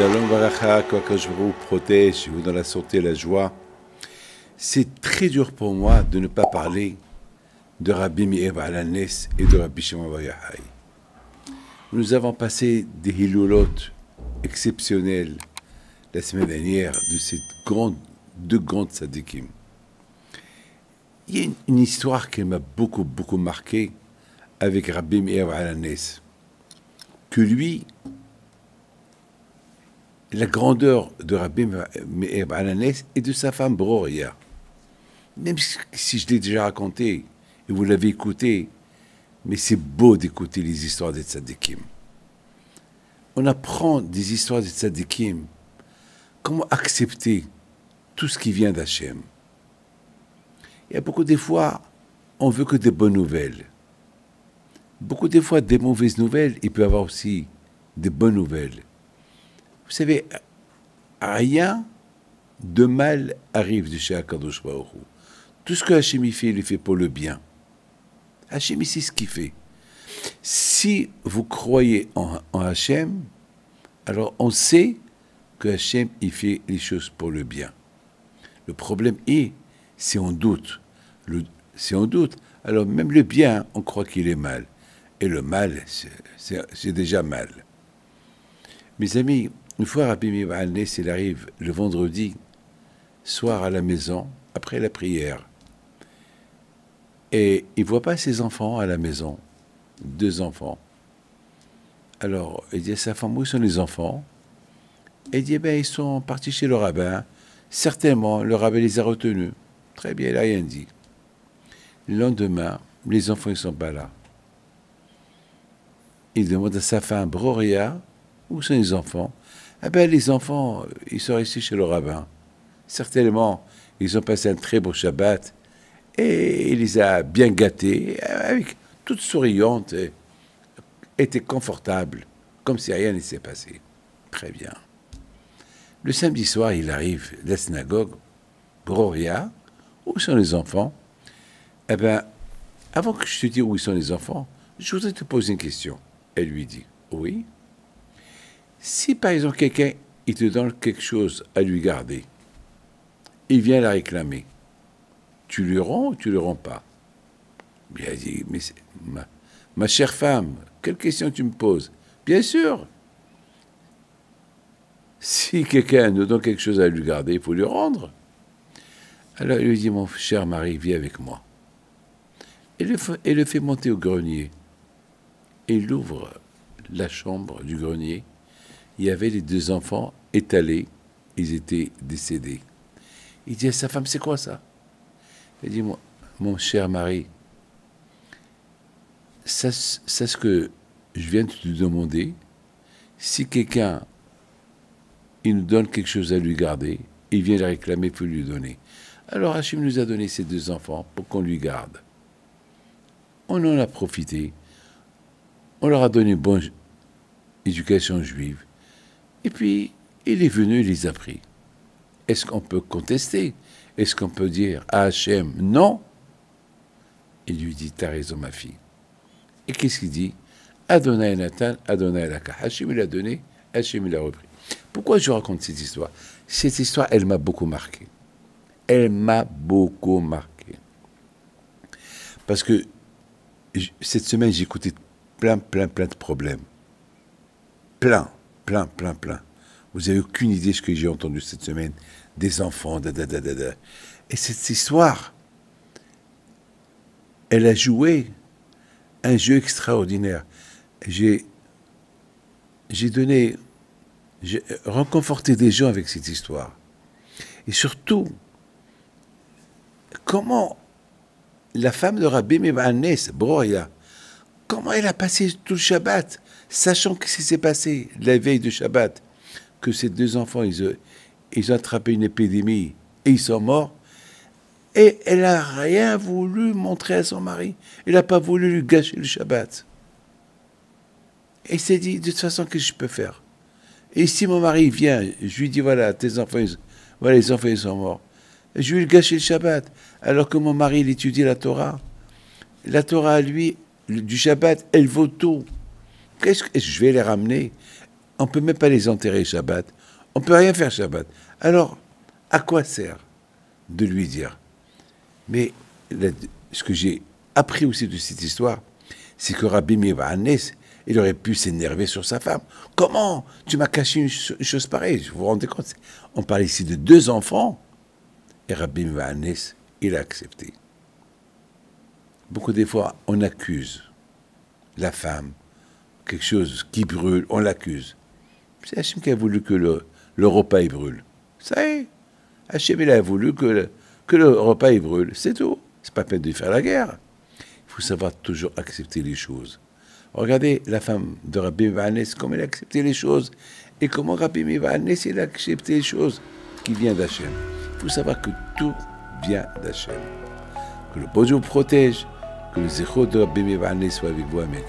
Shalom Baracha, qu'Akadosh Baruch Hu protège, vous dans la santé et la joie. C'est très dur pour moi de ne pas parler de Rabbi Meir Baal HaNes et de Rabbi Shimon Bar Yochai. Nous avons passé des hilulot exceptionnels la semaine dernière de ces deux grandes tzadikim. Il y a une histoire qui m'a beaucoup marqué avec Rabbi Meir Baal HaNes, que lui, la grandeur de Rabbi Meir Baal HaNes et de sa femme Broria. Même si je l'ai déjà raconté et vous l'avez écouté, mais c'est beau d'écouter les histoires des tzadikim. On apprend des histoires des tzadikim, comment accepter tout ce qui vient d'Hachem. Il y a beaucoup de fois, on veut que des bonnes nouvelles. Beaucoup de fois, des mauvaises nouvelles, il peut y avoir aussi des bonnes nouvelles. Vous savez, rien de mal arrive de chez Akadosh Baruch Hu. Tout ce que Hachem y fait, il le fait pour le bien. Hachem, c'est ce qu'il fait. Si vous croyez en Hachem, alors on sait que Hachem il fait les choses pour le bien. Le problème est, si on doute, alors même le bien, on croit qu'il est mal. Et le mal, c'est déjà mal. Mes amis, une fois Rabbi Meir Baal HaNes, il arrive le vendredi soir à la maison, après la prière. Et il ne voit pas ses enfants à la maison, 2 enfants. Alors, il dit à sa femme, où sont les enfants? Et il dit, ils sont partis chez le rabbin. Certainement, le rabbin les a retenus. Très bien, il n'a rien dit. Le lendemain, les enfants ne sont pas là. Il demande à sa femme, Broria, où sont les enfants? Les enfants, ils sont restés chez le rabbin. Certainement, ils ont passé un très beau Shabbat et il les a bien gâtés, avec toutes souriantes, étaient confortables, comme si rien ne s'est passé. Très bien. Le samedi soir, il arrive de la synagogue, Broria, où sont les enfants? Avant que je te dise où sont les enfants, je voudrais te poser une question. Elle lui dit, oui. Si par exemple quelqu'un il te donne quelque chose à lui garder, il vient la réclamer, tu lui rends ou tu ne le rends pas? Bien, elle dit, mais ma chère femme, quelle question tu me poses? Bien sûr, si quelqu'un nous donne quelque chose à lui garder, il faut lui rendre. Alors il lui dit, mon cher mari, viens avec moi. Et le fait monter au grenier. Et il ouvre la chambre du grenier. Il y avait les 2 enfants étalés, ils étaient décédés. Il dit à sa femme, c'est quoi ça? Il dit, mon cher mari, c'est ce que je viens de te demander. Si quelqu'un, il nous donne quelque chose à lui garder, il vient le réclamer, il faut lui donner. Alors Hachem nous a donné ces 2 enfants pour qu'on lui garde. On en a profité, on leur a donné une bonne éducation juive, et puis il est venu, il les a pris. Est-ce qu'on peut contester? Est-ce qu'on peut dire à Hachem non? Il lui dit, t'as raison ma fille. Et qu'est-ce qu'il dit? Adonai Natan, Adonai Laka. Hachem il a donné, Hachem il a repris. Pourquoi je raconte cette histoire? Cette histoire, elle m'a beaucoup marqué. Elle m'a beaucoup marqué. Parce que cette semaine, j'ai écouté plein de problèmes. Plein. Vous n'avez aucune idée de ce que j'ai entendu cette semaine. Des enfants, Et cette histoire, elle a joué un jeu extraordinaire. J'ai réconforté des gens avec cette histoire. Et surtout, comment la femme de Rabbi Meir Baal HaNes, Broria, comment elle a passé tout le Shabbat, sachant que ce qui s'est passé la veille de Shabbat, que ces 2 enfants, ils ont attrapé une épidémie et ils sont morts, et elle n'a rien voulu montrer à son mari. Elle n'a pas voulu lui gâcher le Shabbat. Et il s'est dit, de toute façon, qu'est-ce que je peux faire? Et si mon mari vient, je lui dis, voilà, tes enfants, les enfants, ils sont morts. Et je vais lui gâcher le Shabbat. Alors que mon mari, il étudie la Torah. La Torah, lui, du Shabbat, elle vaut tout. Qu'est-ce que je vais les ramener? On ne peut même pas les enterrer Shabbat. On ne peut rien faire Shabbat. Alors, à quoi sert de lui dire? Mais ce que j'ai appris aussi de cette histoire, c'est que Rabbi Meir Hannes, il aurait pu s'énerver sur sa femme. Comment tu m'as caché une chose pareille? Vous vous rendez compte? On parle ici de 2 enfants. Et Rabbi Meir Hannes, il a accepté. Beaucoup des fois, on accuse la femme, quelque chose qui brûle, on l'accuse. C'est Hachem qui a voulu que le repas il brûle. Ça y est. Hachem, il a voulu que le repas il brûle. C'est tout. C'est pas peine de faire la guerre. Il faut savoir toujours accepter les choses. Regardez la femme de Rabbi Meir Hannes, comment elle a accepté les choses. Et comment Rabbi Meir Hannes, il a accepté les choses qui viennent d'Hachem. Il faut savoir que tout vient d'Hachem. Que le bon Dieu vous protège. Que le zéro de Rabbi Meir Hannes soit avec vous, mes